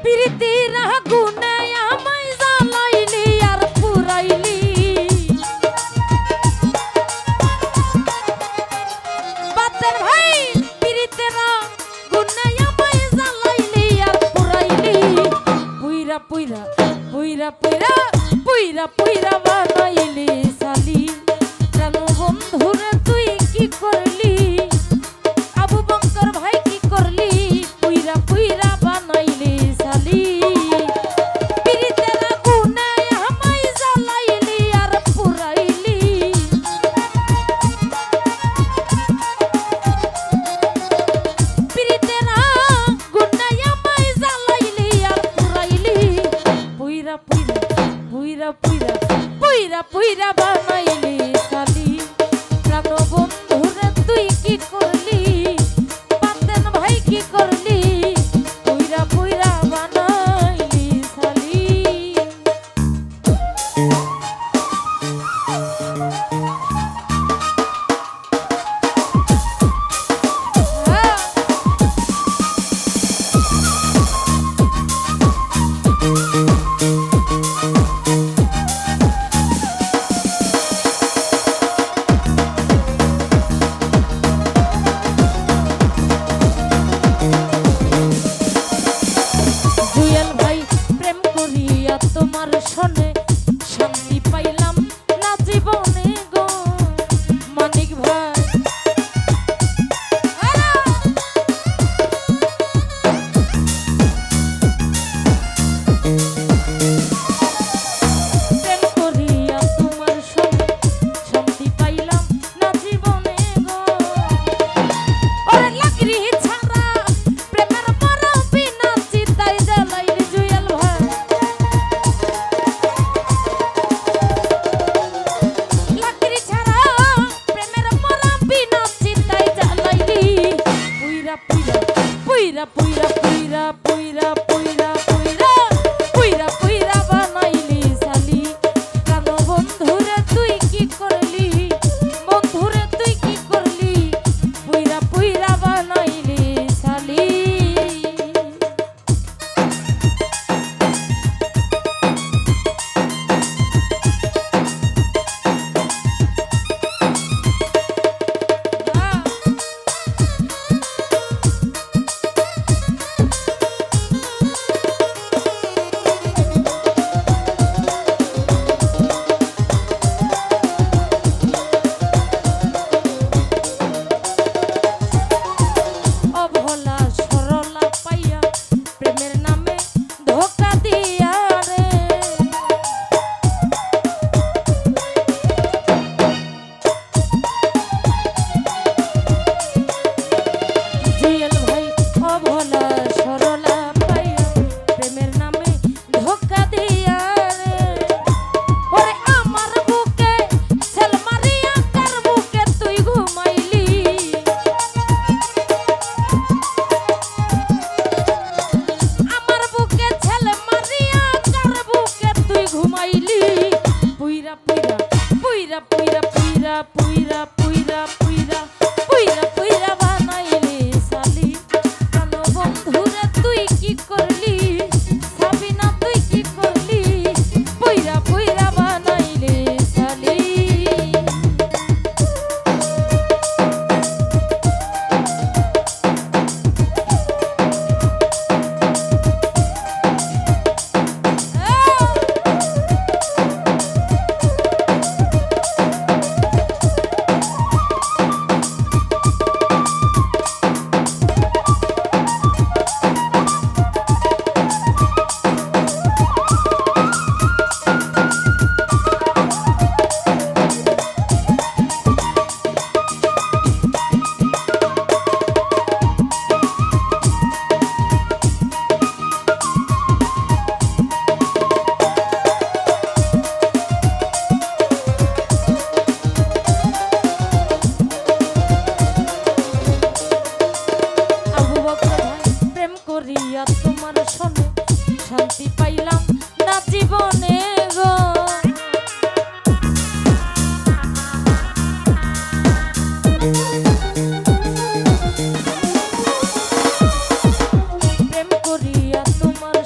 প্রীতির আগুনে আমায় জ্বালাইলি আর পুরাইলি বাতের ভাই প্রীতির আগুনে আমায় জ্বালাইলি আর পুরাইলি পুইরা পুইরা পুইরা পুইরা পুইরা পুইরা বানাইলি সালি প্রাণ বন্ধুরে তুই কি করলি আবু বকর ভাই কি করলি পুইরা পুইরা বানাইলি সালি প্রীতের আগুনে আমায় জ্বালাইলি আর পুরাইলি প্রীতের আগুনে আমায় জ্বালাইলি আর পুরাইলি পুইরা পুইরা পুইরা পুইরা পুইরা পুইরা বানাইলি সালি প্রাণ বন্ধুরে তুই কি করলি বাতেন ভাই কি করলি পুইরা পুইরা বানাইলি সালি জুয়েল ভাই প্রেম করিয়া তোমার সনে শান্তি পাইলাম না জীবনে গো মানিক ভাই প্রেম করিয়া তোমার সনে শান্তি পাইলাম না জীবনে গো ওরে লাকড়ি ছাড়া প্রেমের মরা বিনা চিতায় জ্বালাইলি জুয়েল ভাই লাকড়ি ছাড়া প্রেমের মরা বিনা চিতায় জ্বালাইলি পুইরা পুইরা পুইরা পুইরা পুইরা পুইরা পুইরা পুইরা পুইরা পুইরা বানাইলি সালি প্রাণ বন্ধুরে তুই কি করলি বন্ধুরে তুই কি করলি পুইরা পুইরা বানাইলি সালি অবলা সরলা পাইয়া প্রেমের নামে ধোঁকা দিয়া রে জুয়েল ভাই অবলা সরলা পাইয়া প্রেমের নামে ধোঁকা দিয়া রে ওরে আমার বুকে ছেল মারিয়া কার বুকে তুই ঘুমাইলি আমার বুকে ছেলে মারিয়া কার বুকে তুই ঘুমাইলি পুইরা পুইরা পুইরা পুইরা পুইরা পুইরা পুইরা পুইরা পুইরা পুইরা বানাইলি সালি প্রাণ বন্ধুরে তুই কি করলি সাবিনা তুই কি করলি পুইরা পুইরা বানাইলি সালি প্রেম করিয়া তোমার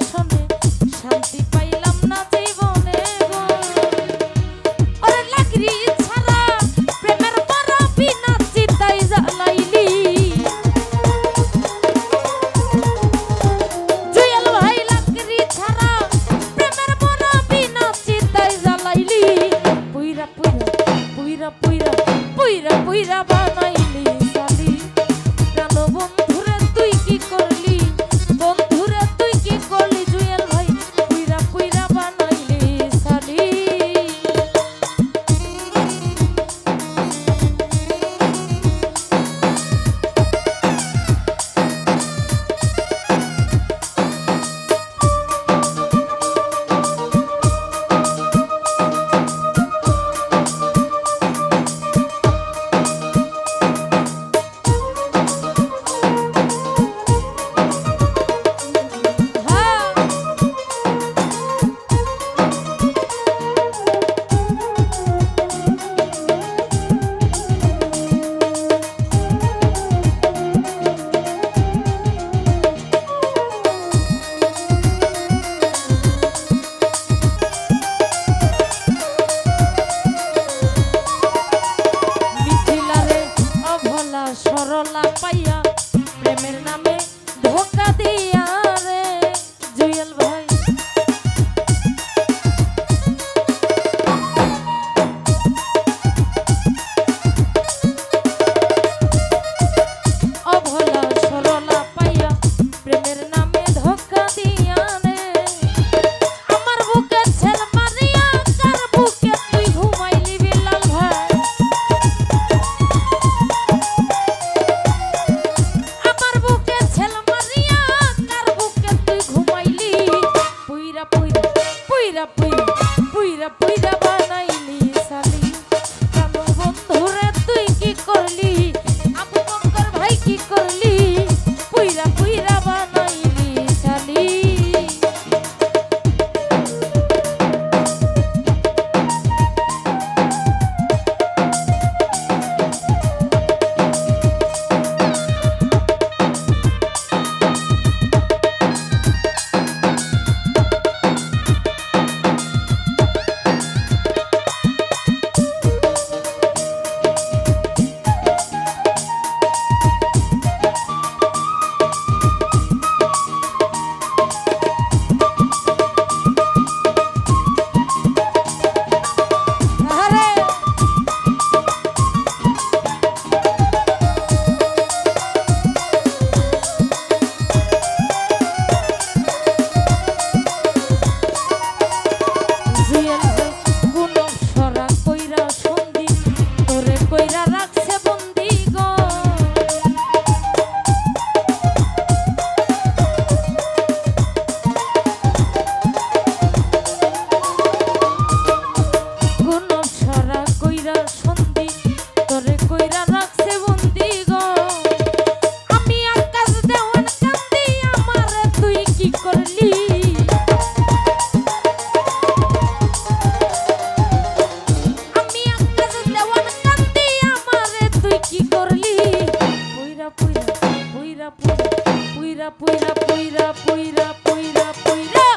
পুইরা পুইরা পুইরা পুইরা পুইরা পুইরা